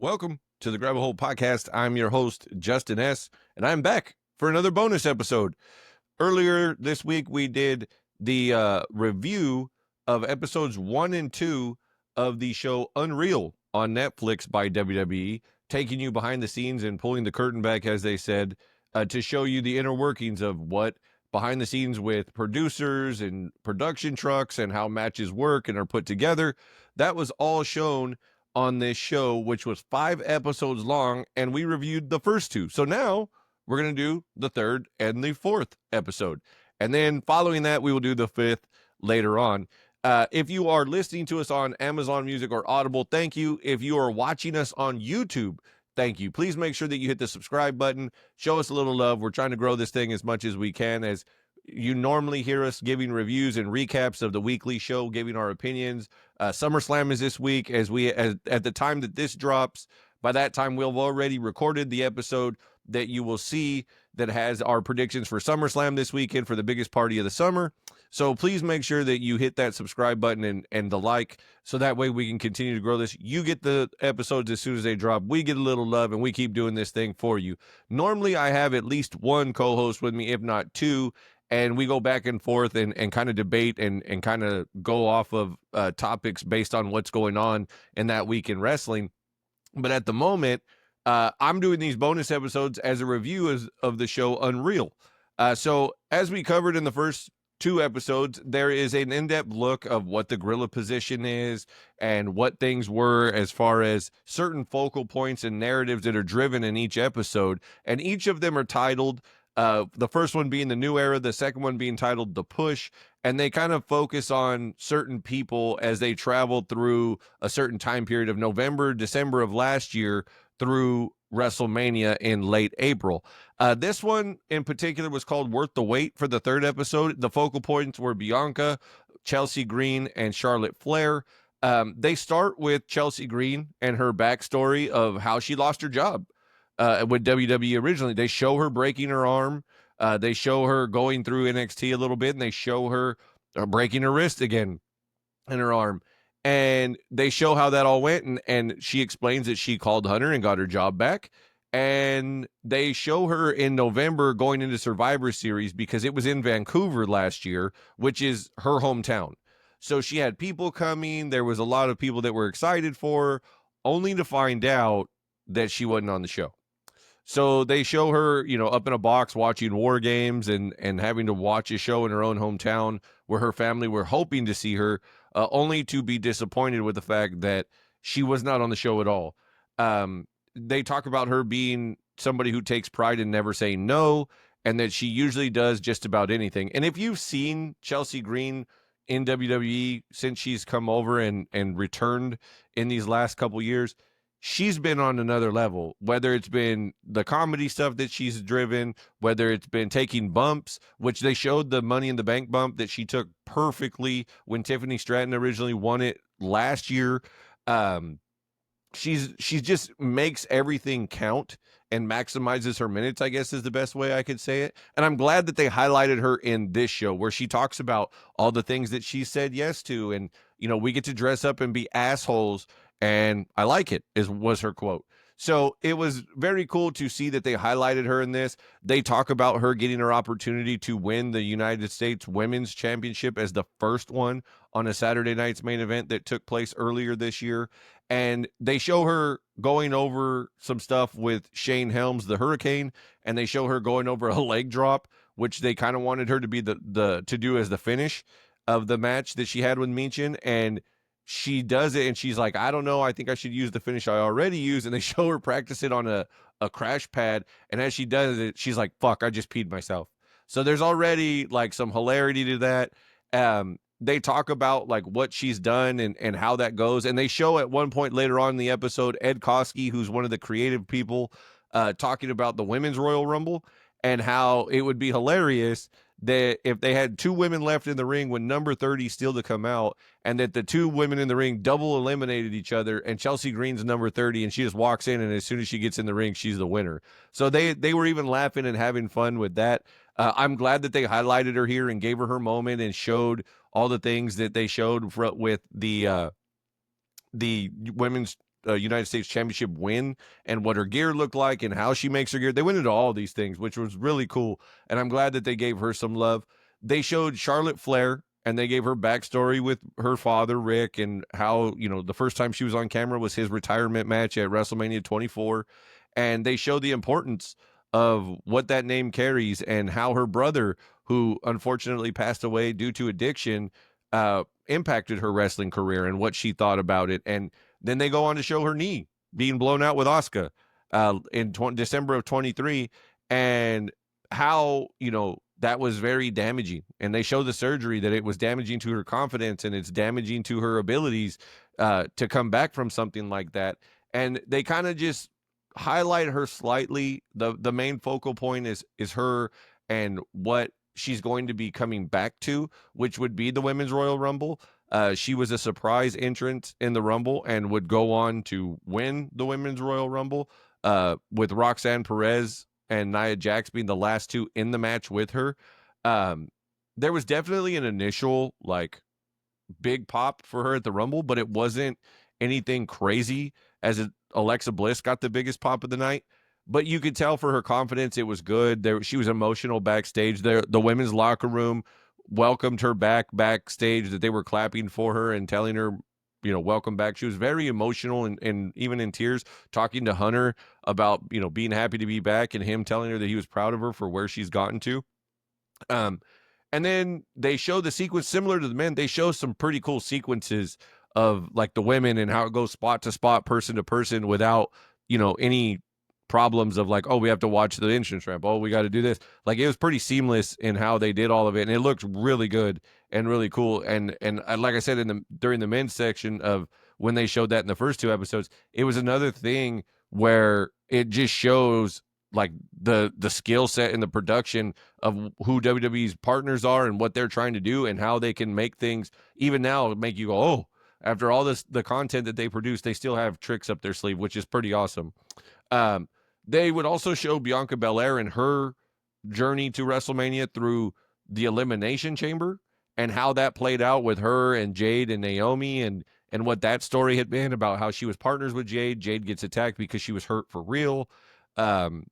Welcome to the Grab a Hold podcast. I'm your host, Justin S., and I'm back for another bonus episode. Earlier this week, we did the review of episodes 1 and 2 of the show Unreal on Netflix by WWE, taking you behind the scenes and pulling the curtain back, as they said, to show you the inner workings of what behind the scenes with producers and production trucks and how matches work and are put together. That was all shown on this show, which was 5 episodes long, and we reviewed the first 2. So now we're going to do the 3rd and the 4th episode. And then following that, we will do the 5th later on. If you are listening to us on Amazon Music or Audible, thank you. If you are watching us on YouTube, thank you. Please make sure that you hit the subscribe button. Show us a little love. We're trying to grow this thing as much as we can. As you normally hear us giving reviews and recaps of the weekly show, giving our opinions. SummerSlam is this week. At the time that this drops, by that time we'll have already recorded the episode that you will see that has our predictions for SummerSlam this weekend for the biggest party of the summer. So please make sure that you hit that subscribe button and the like, so that way we can continue to grow this. You get the episodes as soon as they drop. We get a little love, and we keep doing this thing for you. Normally, I have at least one co-host with me, if not 2, and we go back and forth and kind of debate and kind of go off of topics based on what's going on in that week in wrestling. But at the moment, I'm doing these bonus episodes as a review of the show Unreal. So as we covered in the first 2 episodes, there is an in-depth look of what the gorilla position is and what things were as far as certain focal points and narratives that are driven in each episode. And each of them are titled, the first one being the new era, the second one being titled The Push. And they kind of focus on certain people as they travel through a certain time period of November, December of last year through WrestleMania in late April. This one in particular was called Worth the Wait for the 3rd episode. The focal points were Bianca, Chelsea Green, and Charlotte Flair. They start with Chelsea Green and her backstory of how she lost her job with WWE originally. They show her breaking her arm. They show her going through NXT a little bit, and they show her breaking her wrist again in her arm. And they show how that all went, and she explains that she called Hunter and got her job back. And they show her in November going into Survivor Series because it was in Vancouver last year, which is her hometown. So she had people coming. There was a lot of people that were excited for her, only to find out that she wasn't on the show. So they show her, up in a box watching War Games and having to watch a show in her own hometown where her family were hoping to see her, only to be disappointed with the fact that she was not on the show at all. They talk about her being somebody who takes pride in never saying no, and that she usually does just about anything. And if you've seen Chelsea Green in WWE since she's come over and returned in these last couple years, she's been on another level, whether it's been the comedy stuff that she's driven, whether it's been taking bumps, which they showed the Money in the Bank bump that she took perfectly when Tiffany Stratton originally won it last year. She just makes everything count and maximizes her minutes, I guess is the best way I could say it. And I'm glad that they highlighted her in this show where she talks about all the things that she said yes to. And, we get to dress up and be assholes, and I like it, was her quote. So it was very cool to see that they highlighted her in this. They talk about her getting her opportunity to win the United States Women's Championship as the first one on a Saturday night's main event that took place earlier this year. And they show her going over some stuff with Shane Helms, the Hurricane, and they show her going over a leg drop, which they kind of wanted her to be to do as the finish of the match that she had with Michin. And she does it, and she's like, I don't know, I think I should use the finish I already used. And they show her practice it on a crash pad, and as she does it, she's like, fuck, I just peed myself. So there's already like some hilarity to that. They talk about like what she's done and how that goes, and they show at one point later on in the episode Ed Koskey, who's one of the creative people, talking about the Women's Royal Rumble and how it would be hilarious that if they had 2 women left in the ring when number 30 still to come out, and that the 2 women in the ring double eliminated each other, and Chelsea Green's number 30, and she just walks in, and as soon as she gets in the ring, she's the winner. So they were even laughing and having fun with that. I'm glad that they highlighted her here and gave her her moment and showed all the things that they showed with the women's United States Championship win and what her gear looked like and how she makes her gear. They went into all these things, which was really cool. And I'm glad that they gave her some love. They showed Charlotte Flair and they gave her backstory with her father, Rick, and how, the first time she was on camera was his retirement match at WrestleMania 24. And they showed the importance of what that name carries and how her brother, who unfortunately passed away due to addiction, impacted her wrestling career and what she thought about it. And then they go on to show her knee being blown out with Asuka in December of 23, and how, that was very damaging. And they show the surgery that it was damaging to her confidence and it's damaging to her abilities to come back from something like that. And they kind of just highlight her slightly. The main focal point is her and what she's going to be coming back to, which would be the Women's Royal Rumble. She was a surprise entrant in the Rumble and would go on to win the Women's Royal Rumble with Roxanne Perez and Nia Jax being the last two in the match with her. There was definitely an initial big pop for her at the Rumble, but it wasn't anything crazy as Alexa Bliss got the biggest pop of the night. But you could tell for her confidence, it was good. She was emotional backstage. The women's locker room welcomed her backstage, that they were clapping for her and telling her, welcome back. She was very emotional and even in tears, talking to Hunter about, being happy to be back and him telling her that he was proud of her for where she's gotten to. And then they show the sequence similar to the men. They show some pretty cool sequences of the women and how it goes spot to spot, person to person without, any problems of we have to watch the entrance ramp. Oh, we got to do this. It was pretty seamless in how they did all of it. And it looked really good and really cool. And like I said, during the men's section of when they showed that in the first two episodes, it was another thing where it just shows the skill set and the production of who WWE's partners are and what they're trying to do and how they can make things even now make you go, oh, after all the content that they produce, they still have tricks up their sleeve, which is pretty awesome. They would also show Bianca Belair and her journey to WrestleMania through the Elimination Chamber and how that played out with her and Jade and Naomi and what that story had been about how she was partners with Jade. Jade gets attacked because she was hurt for real. And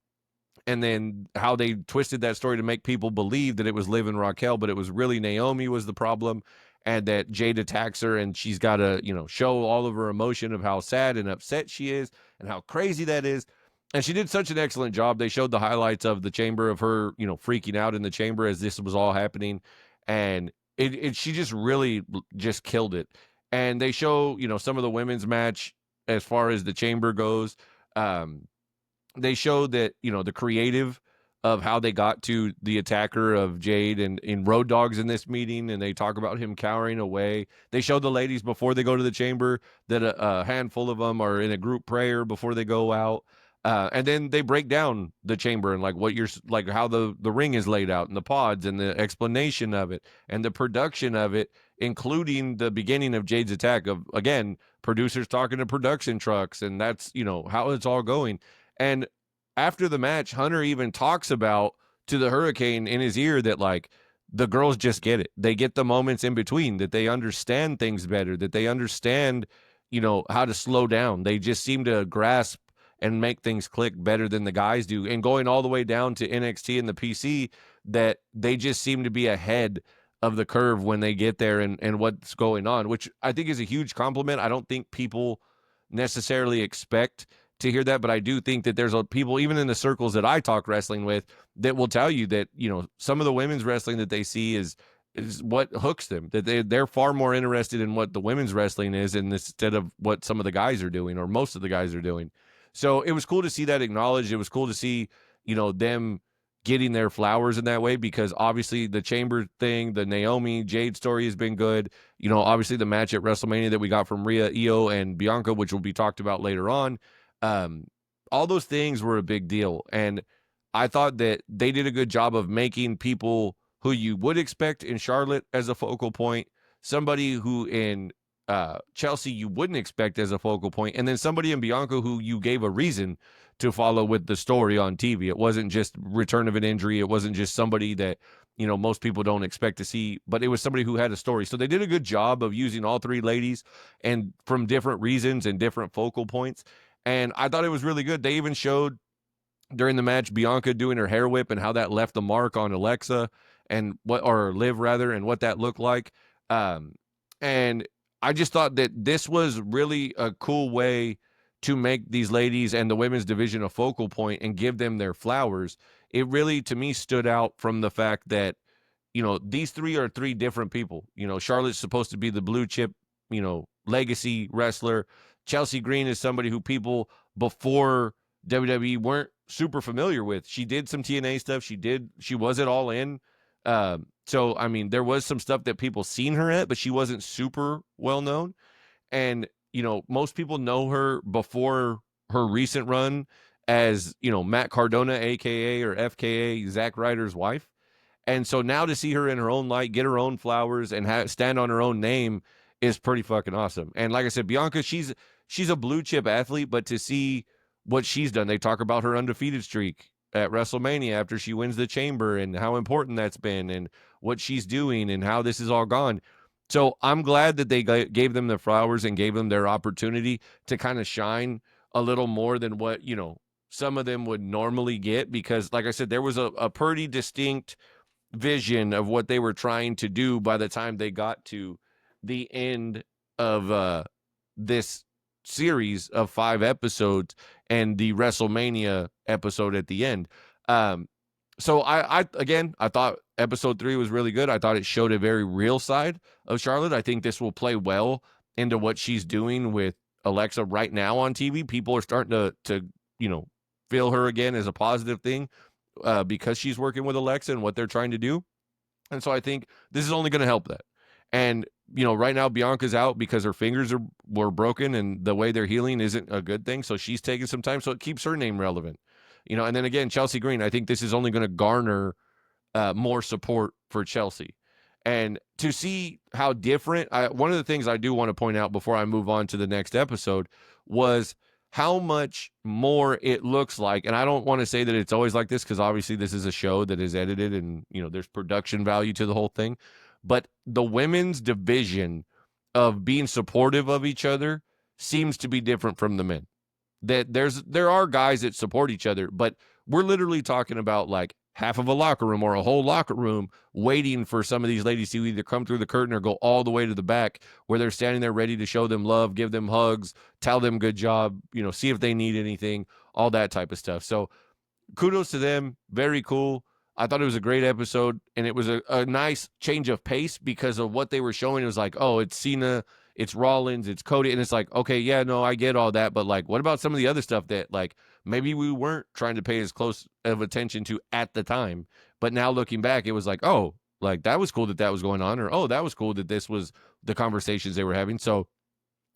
then how they twisted that story to make people believe that it was Liv and Raquel, but it was really Naomi was the problem, and that Jade attacks her and she's got to, show all of her emotion of how sad and upset she is and how crazy that is. And she did such an excellent job. They showed the highlights of the chamber of her, freaking out in the chamber as this was all happening. And she just really just killed it. And they show, some of the women's match as far as the chamber goes. They show that, the creative of how they got to the attacker of Jade and in Road Dogg's in this meeting, and they talk about him cowering away. They show the ladies before they go to the chamber that a handful of them are in a group prayer before they go out. And then they break down the chamber and how the ring is laid out and the pods and the explanation of it and the production of it, including the beginning of Jade's attack of, again, producers talking to production trucks. And that's, how it's all going. And after the match, Hunter even talks about to the Hurricane in his ear that the girls just get it. They get the moments in between, that they understand things better, that they understand, how to slow down. They just seem to grasp and make things click better than the guys do. And going all the way down to NXT and the PC, that they just seem to be ahead of the curve when they get there and what's going on, which I think is a huge compliment. I don't think people necessarily expect to hear that, but I do think that there's people, even in the circles that I talk wrestling with, that will tell you that, some of the women's wrestling that they see is what hooks them, that they're far more interested in what the women's wrestling is instead of what some of the guys are doing or most of the guys are doing. So it was cool to see that acknowledged. It was cool to see, them getting their flowers in that way, because obviously the chamber thing, the Naomi Jade story has been good. Obviously the match at WrestleMania that we got from Rhea, Io, and Bianca, which will be talked about later on. All those things were a big deal. And I thought that they did a good job of making people who you would expect in Charlotte as a focal point, somebody who in Chelsea you wouldn't expect as a focal point, and then somebody in Bianca who you gave a reason to follow with the story on TV. It wasn't just return of an injury. It wasn't just somebody that most people don't expect to see, but it was somebody who had a story. So they did a good job of using all three ladies and from different reasons and different focal points. And I thought it was really good. They even showed during the match Bianca doing her hair whip and how that left a mark on Alexa or Liv rather, and what that looked like. And I just thought that this was really a cool way to make these ladies and the women's division a focal point and give them their flowers. It really, to me, stood out from the fact that, these three are three different people. Charlotte's supposed to be the blue chip, legacy wrestler. Chelsea Green is somebody who people before WWE weren't super familiar with. She did some TNA stuff. She was at All In. So, I mean, there was some stuff that people seen her at, but she wasn't super well known. And, most people know her before her recent run as, Matt Cardona, AKA or FKA, Zack Ryder's wife. And so now to see her in her own light, get her own flowers, and stand on her own name is pretty fucking awesome. And like I said, Bianca, she's a blue chip athlete, but to see what she's done, they talk about her undefeated streak at WrestleMania after she wins the Chamber and how important that's been and what she's doing and how this is all gone. So I'm glad that they gave them the flowers and gave them their opportunity to kind of shine a little more than what, some of them would normally get, because like I said, there was a pretty distinct vision of what they were trying to do by the time they got to the end of this series of 5 episodes and the WrestleMania episode at the end. So I thought episode 3 was really good. I thought it showed a very real side of Charlotte. I think this will play well into what she's doing with Alexa right now on TV. People are starting to feel her again as a positive thing because she's working with Alexa and what they're trying to do. And so I think this is only going to help that. And, right now Bianca's out because her fingers were broken and the way they're healing isn't a good thing. So she's taking some time. So it keeps her name relevant, and then again, Chelsea Green, I think this is only going to garner more support for Chelsea. And to see how different, one of the things I do want to point out before I move on to the next episode was how much more it looks like. And I don't want to say that it's always like this, because obviously this is a show that is edited and, there's production value to the whole thing. But the women's division of being supportive of each other seems to be different from the men. That there are guys that support each other, but we're literally talking about like half of a locker room or a whole locker room waiting for some of these ladies to either come through the curtain or go all the way to the back, where they're standing there ready to show them love, give them hugs, tell them good job, see if they need anything, all that type of stuff. So kudos to them. Very cool. I thought it was a great episode, and it was a nice change of pace because of what they were showing. It was like, oh, it's Cena, it's Rollins, it's Cody, and it's like, okay, yeah, no, I get all that, but like, what about some of the other stuff that like maybe we weren't trying to pay as close of attention to at the time, but now looking back, it was like, oh, like that was cool that was going on, or oh, that was cool that this was the conversations they were having. So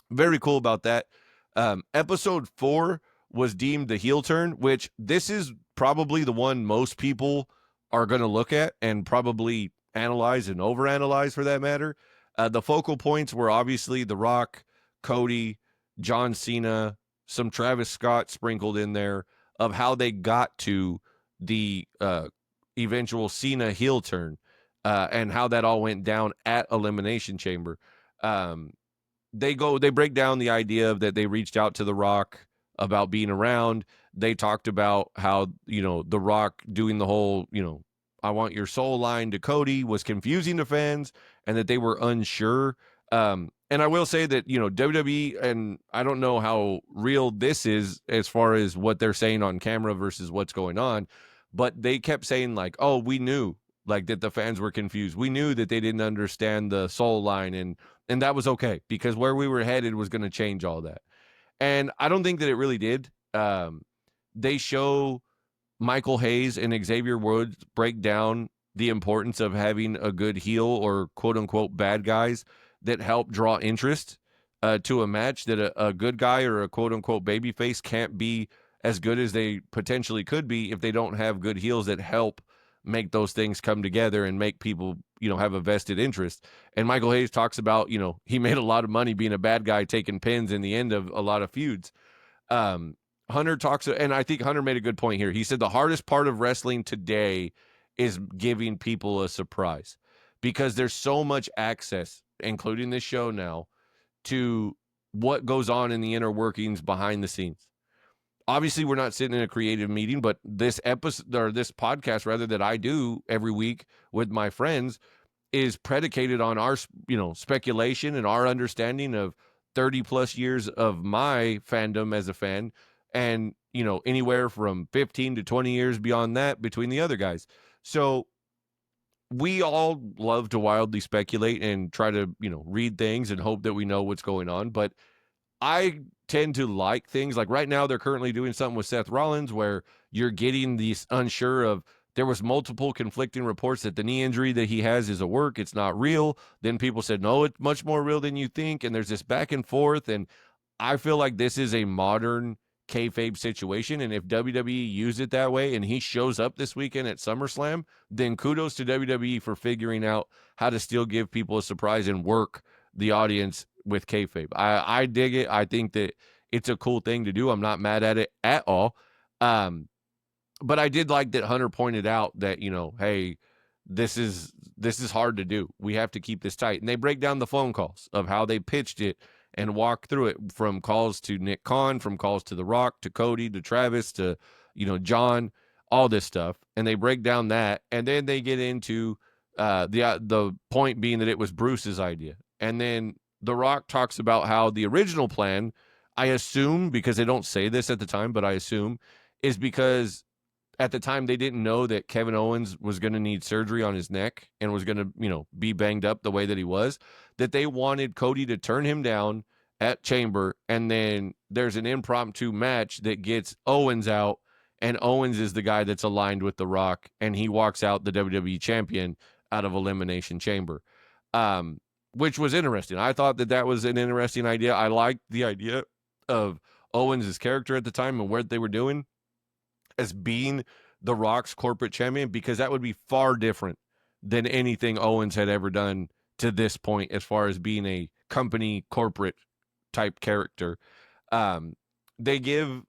very cool about that. Episode 4 was deemed the heel turn, which this is probably the one most people are going to look at and probably analyze and overanalyze for that matter. The focal points were obviously The Rock, Cody, John Cena, some Travis Scott sprinkled in there, of how they got to the eventual Cena heel turn and how that all went down at Elimination Chamber. They break down the idea of that they reached out to The Rock about being around. They talked about how, The Rock doing the whole, I want your soul line to Cody was confusing to fans and that they were unsure. And I will say that, WWE, and I don't know how real this is as far as what they're saying on camera versus what's going on, but they kept saying like, oh, we knew like that the fans were confused. We knew that they didn't understand the soul line, and that was okay because where we were headed was going to change all that. And I don't think that it really did. They show Michael Hayes and Xavier Woods break down the importance of having a good heel or quote unquote bad guys that help draw interest to a match, that a good guy or a quote unquote baby face can't be as good as they potentially could be if they don't have good heels that help make those things come together and make people, have a vested interest. And Michael Hayes talks about, he made a lot of money being a bad guy, taking pins in the end of a lot of feuds. Hunter talks, and I think Hunter made a good point here. He said the hardest part of wrestling today is giving people a surprise, because there's so much access, including this show now, to what goes on in the inner workings behind the scenes. Obviously, we're not sitting in a creative meeting, but this episode, or this podcast rather, that I do every week with my friends is predicated on our, speculation and our understanding of 30 plus years of my fandom as a fan, and, anywhere from 15 to 20 years beyond that between the other guys. So we all love to wildly speculate and try to, read things and hope that we know what's going on. But I tend to like things like right now they're currently doing something with Seth Rollins where you're getting these unsure of, there was multiple conflicting reports that the knee injury that he has is a work, it's not real. Then people said, no, it's much more real than you think. And there's this back and forth. And I feel like this is a modern kayfabe situation. And if WWE used it that way and he shows up this weekend at SummerSlam, then kudos to WWE for figuring out how to still give people a surprise and work the audience with kayfabe. I dig it. I think that it's a cool thing to do. I'm not mad at it at all. But I did like that Hunter pointed out that, hey, this is hard to do. We have to keep this tight. And they break down the phone calls of how they pitched it and walk through it, from calls to Nick Khan, from calls to The Rock, to Cody, to Travis, to, John, all this stuff. And they break down that. And then they get into the point being that it was Bruce's idea. And then The Rock talks about how the original plan, I assume, because they don't say this at the time, but I assume, is because at the time they didn't know that Kevin Owens was going to need surgery on his neck and was going to, be banged up the way that he was, that they wanted Cody to turn him down at Chamber. And then there's an impromptu match that gets Owens out, and Owens is the guy that's aligned with The Rock, and he walks out the WWE champion out of Elimination Chamber. Which was interesting. I thought that was an interesting idea. I liked the idea of Owens' character at the time and what they were doing as being The Rock's corporate champion, because that would be far different than anything Owens had ever done to this point as far as being a company corporate type character. They give,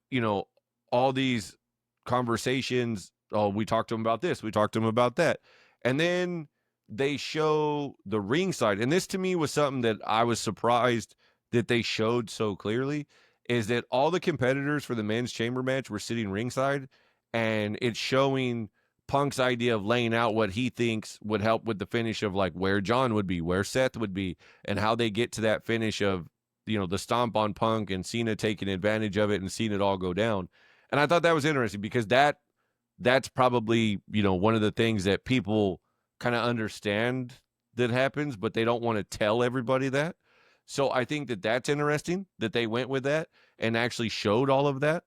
all these conversations. Oh, we talked to him about this. We talked to him about that. And then they show the ringside. And this to me was something that I was surprised that they showed so clearly, is that all the competitors for the men's chamber match were sitting ringside, and it's showing Punk's idea of laying out what he thinks would help with the finish of like where John would be, where Seth would be, and how they get to that finish of, the stomp on Punk and Cena taking advantage of it and seeing it all go down. And I thought that was interesting, because that's probably, one of the things that people kind of understand that happens, but they don't want to tell everybody that. So I think that that's interesting that they went with that and actually showed all of that.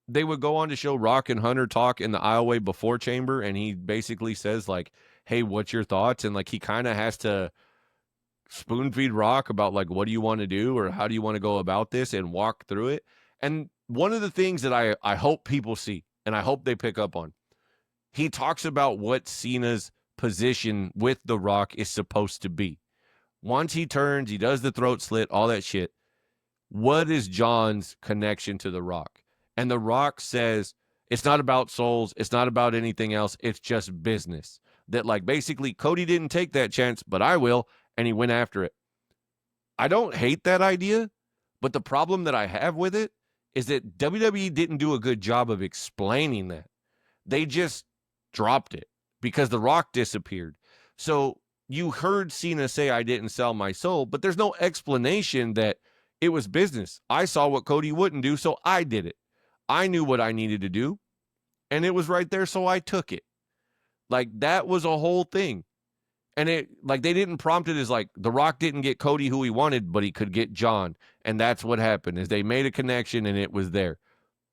They would go on to show Rock and Hunter talk in the aisleway before Chamber, and he basically says like, hey, what's your thoughts? And like, he kind of has to spoon feed Rock about like, what do you want to do, or how do you want to go about this, and walk through it. And one of the things that I hope people see, and I hope they pick up on, he talks about what Cena's position with The Rock is supposed to be. Once he turns, he does the throat slit, all that shit. What is John's connection to The Rock? And The Rock says, it's not about souls. It's not about anything else. It's just business. That like basically Cody didn't take that chance, but I will. And he went after it. I don't hate that idea, but the problem that I have with it is that WWE didn't do a good job of explaining that. They just dropped it because The Rock disappeared. So you heard Cena say, I didn't sell my soul, but there's no explanation that it was business. I saw what Cody wouldn't do, so I did it. I knew what I needed to do, and it was right there, so I took it. Like, that was a whole thing. And it, like, they didn't prompt it as like, The Rock didn't get Cody who he wanted, but he could get John. And that's what happened, is they made a connection and it was there.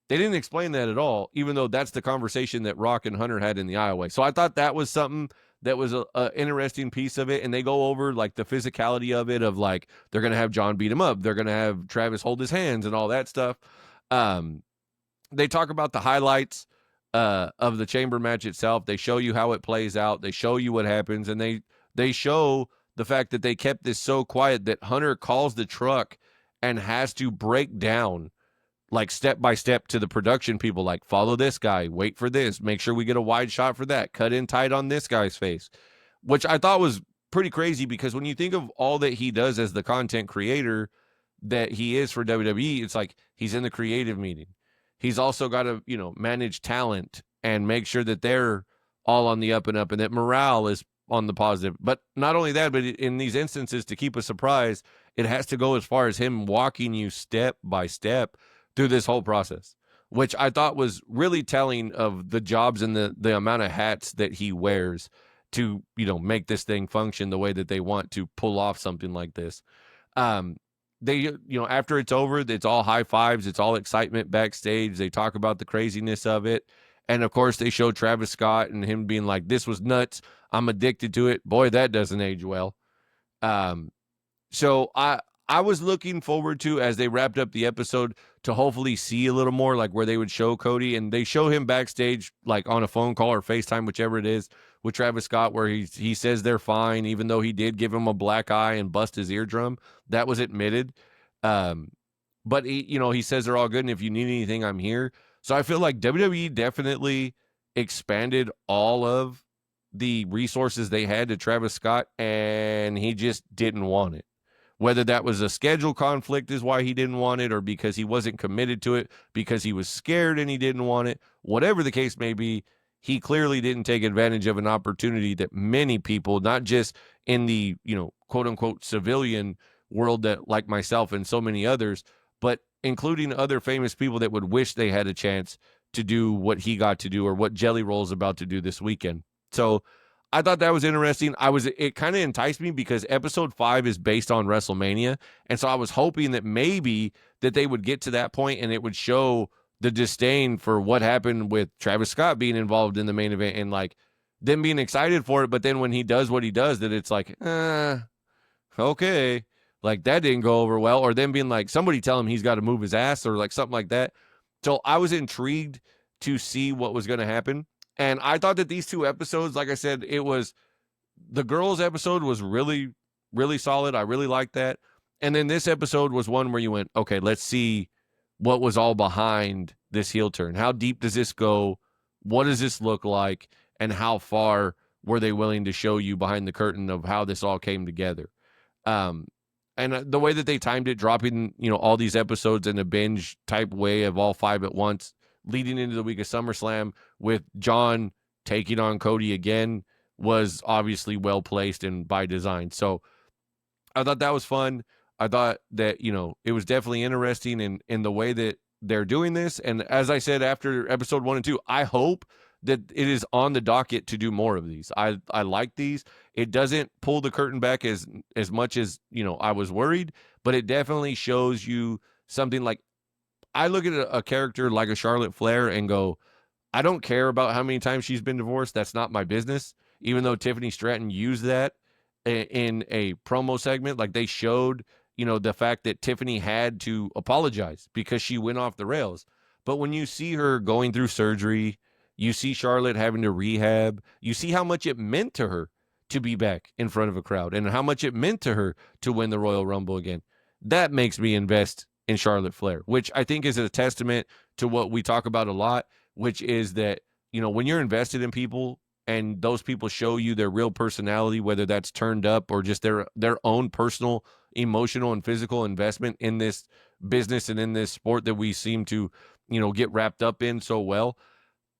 They didn't explain that at all, even though that's the conversation that Rock and Hunter had in the aisleway. So I thought that was something that was a interesting piece of it. And they go over like the physicality of it, of like, they're going to have John beat him up. They're going to have Travis hold his hands and all that stuff. They talk about the highlights of the chamber match itself. They show you how it plays out. They show you what happens. And they show the fact that they kept this so quiet that Hunter calls the truck and has to break down like step by step to the production people, like follow this guy, wait for this, make sure we get a wide shot for that, cut in tight on this guy's face, which I thought was pretty crazy because when you think of all that he does as the content creator that he is for WWE, it's like he's in the creative meeting. He's also got to, manage talent and make sure that they're all on the up and up and that morale is on the positive. But not only that, but in these instances, to keep a surprise, it has to go as far as him walking you step by step through this whole process, which I thought was really telling of the jobs and the amount of hats that he wears to, make this thing function the way that they want to pull off something like this. They, after it's over, it's all high fives. It's all excitement backstage. They talk about the craziness of it. And of course, they show Travis Scott and him being like, this was nuts. I'm addicted to it. Boy, that doesn't age well. So I was looking forward to, as they wrapped up the episode, to hopefully see a little more like where they would show Cody, and they show him backstage like on a phone call or FaceTime, whichever it is, with Travis Scott, where he says they're fine, even though he did give him a black eye and bust his eardrum. That was admitted. But he says they're all good, and if you need anything, I'm here. So I feel like WWE definitely expanded all of the resources they had to Travis Scott, and he just didn't want it. Whether that was a schedule conflict is why he didn't want it, or because he wasn't committed to it, because he was scared and he didn't want it, whatever the case may be, he clearly didn't take advantage of an opportunity that many people, not just in the, quote unquote civilian world that like myself and so many others, but including other famous people that would wish they had a chance to do what he got to do or what Jelly Roll's about to do this weekend. So I thought that was interesting. It kind of enticed me because episode 5 is based on WrestleMania. And so I was hoping that maybe that they would get to that point and it would show the disdain for what happened with Travis Scott being involved in the main event and like them being excited for it. But then when he does what he does, that it's like, okay, like that didn't go over well. Or them being like, somebody tell him he's got to move his ass or like something like that. So I was intrigued to see what was going to happen. And I thought that these 2 episodes, like I said, the girls episode was really, really solid. I really liked that. And then this episode was one where you went, okay, let's see what was all behind this heel turn. How deep does this go? What does this look like? And how far were they willing to show you behind the curtain of how this all came together? And the way that they timed it, dropping, all these episodes in a binge type way of all 5 at once, leading into the week of SummerSlam with John taking on Cody again, was obviously well placed and by design. So I thought that was fun. I thought that, it was definitely interesting in the way that they're doing this. And as I said, after episode 1 and 2, I hope that it is on the docket to do more of these. I like these. It doesn't pull the curtain back as much as, I was worried, but it definitely shows you something. Like, I look at a character like a Charlotte Flair and go, I don't care about how many times she's been divorced. That's not my business. Even though Tiffany Stratton used that in a promo segment, like they showed, the fact that Tiffany had to apologize because she went off the rails. But when you see her going through surgery, you see Charlotte having to rehab, you see how much it meant to her to be back in front of a crowd and how much it meant to her to win the Royal Rumble again. That makes me invest in Charlotte Flair, which I think is a testament to what we talk about a lot, which is that, when you're invested in people and those people show you their real personality, whether that's turned up or just their own personal, emotional and physical investment in this business and in this sport that we seem to, get wrapped up in so well,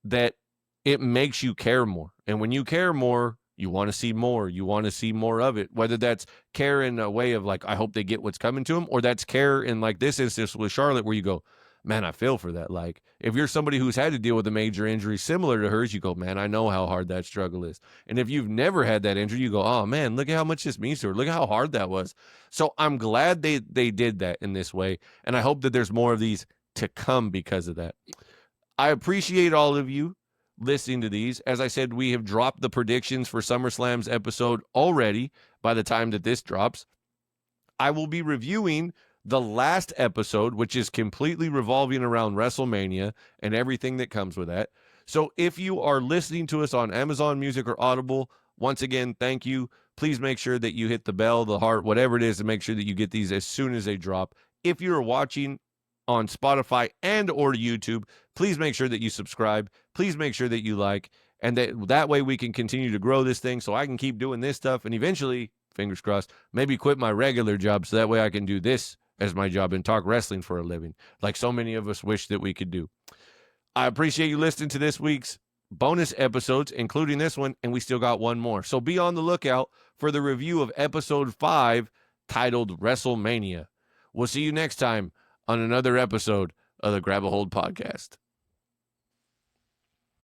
that it makes you care more. And when you care more, you want to see more. You want to see more of it, whether that's care in a way of like, I hope they get what's coming to them, or that's care in like this instance with Charlotte, where you go, man, I feel for that. Like, if you're somebody who's had to deal with a major injury similar to hers, you go, man, I know how hard that struggle is. And if you've never had that injury, you go, oh man, look at how much this means to her. Look at how hard that was. So I'm glad they did that in this way. And I hope that there's more of these to come because of that. I appreciate all of you listening to these. As I said, we have dropped the predictions for SummerSlam's episode already by the time that this drops. I will be reviewing the last episode, which is completely revolving around WrestleMania and everything that comes with that. So if you are listening to us on Amazon Music or Audible, once again, thank you. Please make sure that you hit the bell, the heart, whatever it is, to make sure that you get these as soon as they drop. If you're watching on Spotify and or YouTube. Please make sure that you subscribe. Please make sure that you like, and that way we can continue to grow this thing so I can keep doing this stuff and eventually, fingers crossed, maybe quit my regular job so that way I can do this as my job and talk wrestling for a living, like so many of us wish that we could do. I appreciate you listening to this week's bonus episodes, including this one, and we still got one more. So be on the lookout for the review of episode 5 titled WrestleMania. We'll see you next time on another episode of the Grab a Hold podcast.